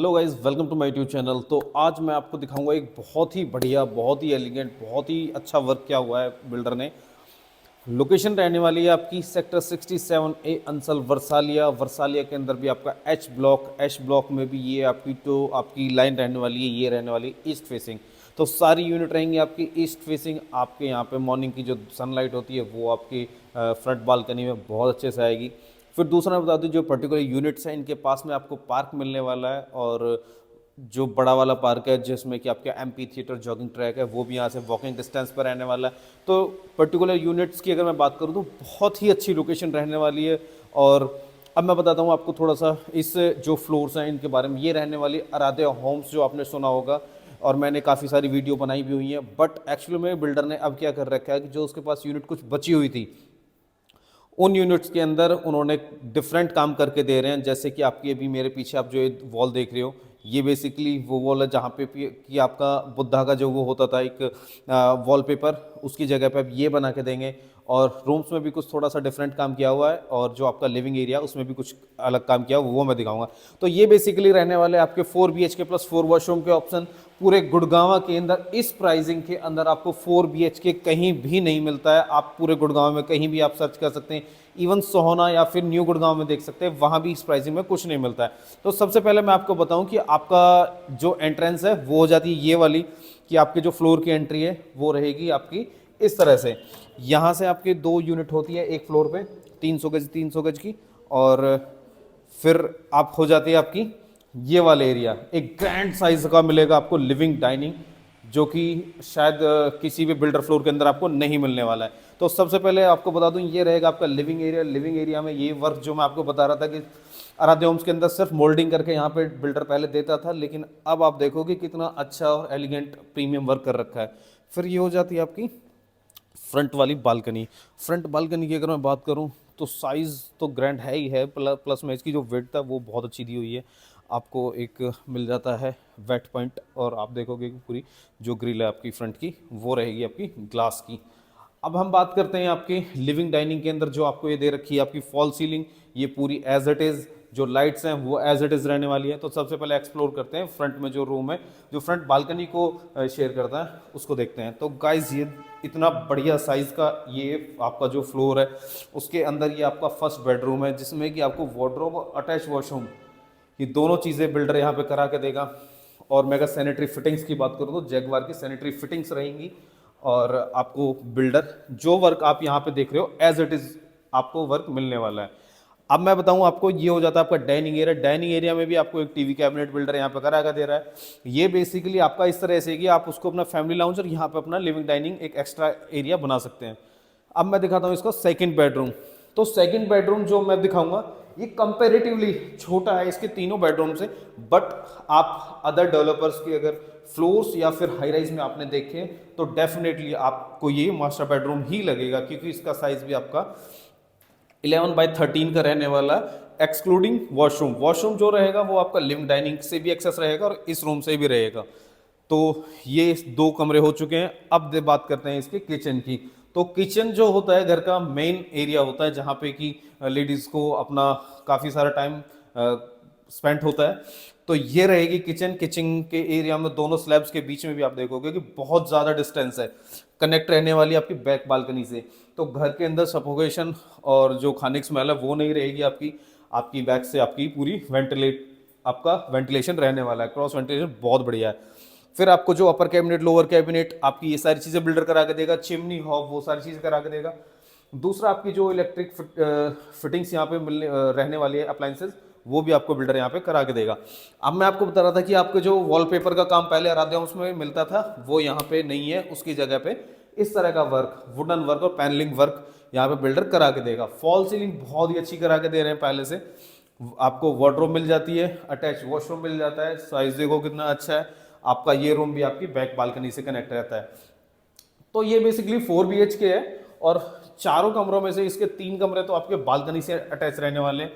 Hello guys, welcome to my YouTube channel. तो आज मैं आपको दिखाऊंगा एक बहुत ही बढ़िया, बहुत ही एलिगेंट, बहुत ही अच्छा वर्क किया हुआ है बिल्डर ने। लोकेशन रहने वाली है आपकी सेक्टर 67A अंसल वर्सालिया। वर्सालिया के अंदर भी आपका एच ब्लॉक में भी ये आपकी तो आपकी लाइन रहने वाली है, ये रहने वाली है ईस्ट फेसिंग। तो सारी यूनिट रहेंगी आपकी ईस्ट फेसिंग। आपके यहाँ पे मॉर्निंग की जो सनलाइट होती है वो आपकी फ्रंट बालकनी में बहुत अच्छे से आएगी। फिर दूसरा मैं बता दूं, जो पर्टिकुलर यूनिट्स हैं इनके पास में आपको पार्क मिलने वाला है, और जो बड़ा वाला पार्क है जिसमें कि आपका एम्पी थिएटर, जॉगिंग ट्रैक है, वो भी यहाँ से वॉकिंग डिस्टेंस पर रहने वाला है। तो पर्टिकुलर यूनिट्स की अगर मैं बात करूँ तो बहुत ही अच्छी लोकेशन रहने वाली है। और अब मैं बताता हूँ आपको थोड़ा सा इस जो फ्लोर्स हैं इनके बारे में। ये रहने वाली आराध्या होम्स, जो आपने सुना होगा, और मैंने काफ़ी सारी वीडियो बनाई भी हुई हैं। बट एक्चुअली में बिल्डर ने अब क्या कर रखा है कि जो उसके पास यूनिट कुछ बची हुई थी, उन यूनिट्स के अंदर उन्होंने डिफरेंट काम करके दे रहे हैं। जैसे कि आपकी अभी मेरे पीछे आप जो वॉल देख रहे हो, ये बेसिकली वो वॉल है जहाँ पे कि आपका बुद्धा का जो वो होता था एक वॉलपेपर, उसकी जगह पे अब ये बना के देंगे। और रूम्स में भी कुछ थोड़ा सा डिफरेंट काम किया हुआ है, और जो आपका लिविंग एरिया उसमें भी कुछ अलग काम किया हुआ वो मैं दिखाऊंगा। तो ये बेसिकली रहने वाले आपके 4 BHK प्लस 4 वॉशरूम के ऑप्शन पूरे गुड़गांव के अंदर। इस प्राइसिंग के अंदर आपको 4 BHK कहीं भी नहीं मिलता है। आप पूरे गुड़गांव में कहीं भी आप सर्च कर सकते हैं, इवन सोहना या फिर न्यू गुड़गांव में देख सकते हैं, वहाँ भी इस प्राइसिंग में कुछ नहीं मिलता है। तो सबसे पहले मैं आपको बताऊं कि आपका जो एंट्रेंस है वो हो जाती है ये वाली, कि आपके जो फ्लोर की एंट्री है वो रहेगी आपकी इस तरह से। यहाँ से आपकी 2 यूनिट होती है एक फ्लोर पे, 300 गज की। और फिर आप हो जाती है आपकी ये वाला एरिया, एक ग्रैंड साइज का मिलेगा आपको लिविंग डाइनिंग, जो कि शायद किसी भी बिल्डर फ्लोर के अंदर आपको नहीं मिलने वाला है। तो सबसे पहले आपको बता दूं, ये रहेगा आपका लिविंग एरिया। लिविंग एरिया में ये वर्क जो मैं आपको बता रहा था कि आराध्या होम्स के अंदर सिर्फ मोल्डिंग करके यहाँ पे बिल्डर पहले देता था, लेकिन अब आप देखोगे कितना अच्छा और एलिगेंट प्रीमियम वर्क कर रखा है। फिर ये हो जाती है आपकी फ्रंट वाली बालकनी। फ्रंट बालकनी की अगर मैं बात करूं तो साइज़ तो ग्रैंड है ही है, प्लस में इसकी जो विड्थ है वो बहुत अच्छी दी हुई है। आपको एक मिल जाता है वेट पॉइंट, और आप देखोगे कि पूरी जो ग्रिल है आपकी फ्रंट की वो रहेगी आपकी ग्लास की। अब हम बात करते हैं आपके लिविंग डाइनिंग के अंदर जो आपको ये दे रखी है आपकी फॉल सीलिंग, ये पूरी एज इट इज़। जो लाइट्स हैं वो एज इट इज़ रहने वाली है। तो सबसे पहले एक्सप्लोर करते हैं फ्रंट में जो रूम है, जो फ्रंट बालकनी को शेयर करता है, उसको देखते हैं। तो गाइज ये इतना बढ़िया साइज़ का ये आपका जो फ्लोर है, उसके अंदर ये आपका फर्स्ट बेडरूम है, जिसमें कि आपको वार्डरोब और अटैच वॉशरूम, ये दोनों चीज़ें बिल्डर यहाँ पे करा के देगा। और मैं अगर सैनिटरी फिटिंग्स की बात करूँ तो जैगवार की सैनिटरी फिटिंग्स रहेंगी। और आपको बिल्डर जो वर्क आप यहाँ पे देख रहे हो एज इट इज़ आपको वर्क मिलने वाला है। अब मैं बताऊं आपको, ये हो जाता है आपका डाइनिंग एरिया। डाइनिंग एरिया में भी आपको एक टीवी कैबिनेट बिल्डर यहाँ पे करा के दे रहा है। ये बेसिकली आपका इस तरह से कि आप उसको अपना फैमिली लाउंज और यहाँ पे अपना लिविंग डाइनिंग एक एक्स्ट्रा एरिया बना सकते हैं। अब मैं दिखाता हूँ इसका सेकंड बेडरूम। तो सेकंड बेडरूम जो मैं दिखाऊंगा ये कंपैरेटिवली छोटा है इसके तीनों बेडरूम से। बट आप अदर डेवलपर्स की अगर फ्लोर्स या फिर हाई राइज में आपने देखे तो डेफिनेटली आपको ये मास्टर बेडरूम ही लगेगा, क्योंकि इसका साइज भी आपका 11/13 का रहने वाला, एक्सक्लूडिंग वॉशरूम। वॉशरूम जो रहेगा वो आपका लिविंग डाइनिंग से भी एक्सेस रहेगा और इस रूम से भी रहेगा। तो ये 2 कमरे हो चुके हैं। अब बात करते हैं इसके किचन की। तो किचन जो होता है घर का मेन एरिया होता है, जहाँ पे कि लेडीज़ को अपना काफ़ी सारा टाइम स्पेंड होता है। तो ये रहेगी किचन। किचन के एरिया में दोनों स्लैब्स के बीच में भी आप देखोगे कि बहुत ज़्यादा डिस्टेंस है, कनेक्ट रहने वाली आपकी बैक बालकनी से। तो घर के अंदर सफोकेशन और जो खाने की स्मेल है वो नहीं रहेगी आपकी। आपकी बैक से आपकी पूरी आपका वेंटिलेशन रहने वाला है, क्रॉस वेंटिलेशन बहुत बढ़िया है। फिर आपको जो अपर कैबिनेट, लोअर कैबिनेट, आपकी ये सारी चीज़ें बिल्डर करा के देगा, चिमनी हॉब वो सारी चीज़ें करा के देगा। दूसरा आपकी जो इलेक्ट्रिक फिटिंग्स यहाँ पे मिलने रहने वाली है अप्लाइंसेज, वो भी आपको बिल्डर यहाँ पे करा के देगा। अब मैं आपको बता रहा था कि आपको जो वॉलपेपर का काम पहले आराध्या हाउस में मिलता था वो यहाँ पे नहीं है, उसकी जगह पे इस तरह का वर्क, वुडन वर्क और पैनलिंग वर्क यहाँ पे बिल्डर करा के देगा। फॉल सीलिंग बहुत ही अच्छी करा के दे रहे हैं पहले से। आपको वार्डरोब मिल जाती है, अटैच वॉशरूम मिल जाता है, साइज देखो कितना अच्छा है। आपका ये रूम भी आपकी बैक बालकनी से कनेक्ट रहता है। तो ये बेसिकली 4 BHK है, और चारों कमरों में से इसके 3 कमरे तो आपके बालकनी से अटैच रहने वाले हैं।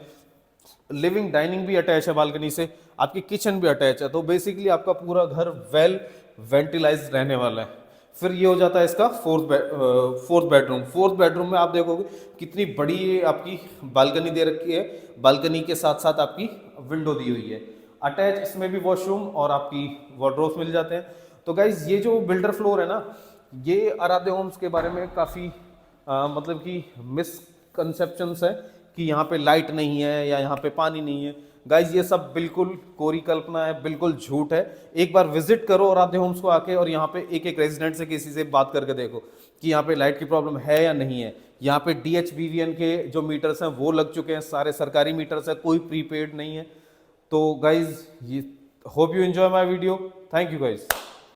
लिविंग डाइनिंग भी अटैच है बालकनी से, आपकी किचन भी अटैच है। तो बेसिकली आपका पूरा घर वेल वेंटिलाइज रहने वाला है। फिर ये हो जाता है इसका फोर्थ बेडरूम। फोर्थ बेडरूम में आप देखोगे कितनी बड़ी आपकी बालकनी दे रखी है, बालकनी के साथ साथ आपकी विंडो दी हुई है। अटैच इसमें भी वॉशरूम और आपकी वार्डरोब्स मिल जाते हैं। तो गाइज ये जो बिल्डर फ्लोर है ना, ये आराध्य होम्स के बारे में काफ़ी मतलब कि मिसकंसेप्शंस है कि यहाँ पे लाइट नहीं है या यहाँ पे पानी नहीं है। गाइज ये सब बिल्कुल कोरी कल्पना है, बिल्कुल झूठ है। एक बार विजिट करो आराध्य होम्स को आके और यहाँ पे एक एक रेजिडेंट से किसी से बात करके देखो कि यहाँ पे लाइट की प्रॉब्लम है या नहीं है। यहाँ पे DHBVN के जो मीटर्स हैं वो लग चुके हैं, सारे सरकारी मीटर्स हैं, कोई प्रीपेड नहीं है। तो गाइज ये hope you enjoy my video. Thank you guys.